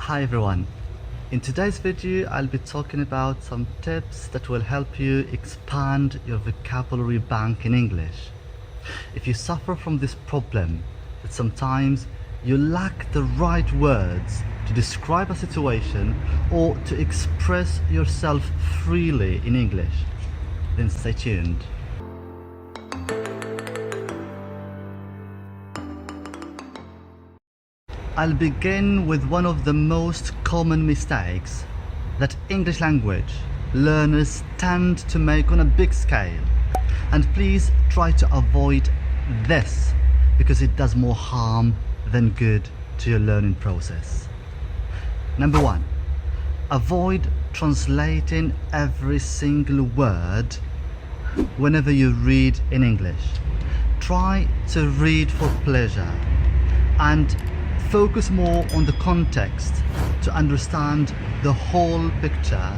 Hi everyone, in today's video I'll be talking about some tips that will help you expand your vocabulary bank in English. If you suffer from this problem that sometimes you lack the right words to describe a situation or to express yourself freely in English, then stay tuned. I'll begin with one of the most common mistakes that English language learners tend to make on a big scale. And please try to avoid this because it does more harm than good to your learning process. Number one, avoid translating every single word whenever you read in English. Try to read for pleasure and focus more on the context to understand the whole picture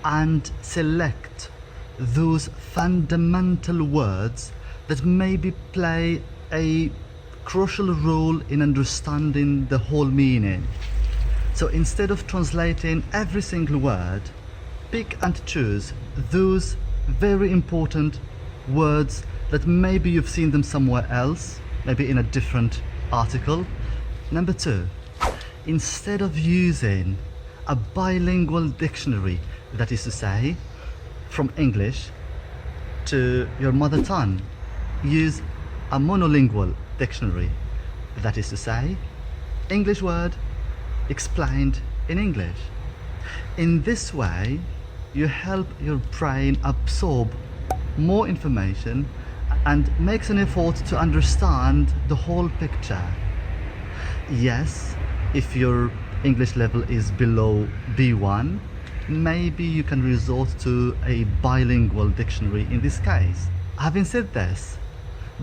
and select those fundamental words that maybe play a crucial role in understanding the whole meaning. So instead of translating every single word, pick and choose those very important words that maybe you've seen them somewhere else, maybe in a different article. Number two, instead of using a bilingual dictionary, that is to say, from English to your mother tongue, use a monolingual dictionary, that is to say, English word explained in English. In this way, you help your brain absorb more information and makes an effort to understand the whole picture. Yes, if your English level is below B1, maybe you can resort to a bilingual dictionary in this case. Having said this,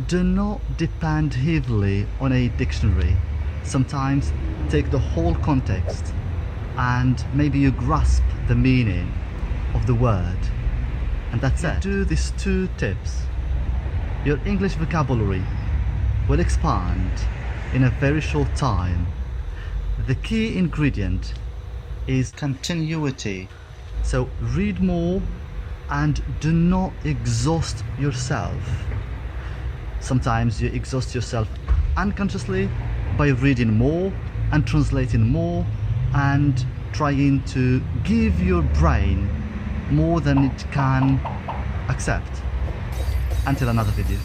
do not depend heavily on a dictionary. Sometimes take the whole context and maybe you grasp the meaning of the word, and that's it. Do these two tips, your English vocabulary will expand in a very short time. The key ingredient is continuity. So read more and do not exhaust yourself. Sometimes you exhaust yourself unconsciously by reading more and translating more and trying to give your brain more than it can accept. Until another video.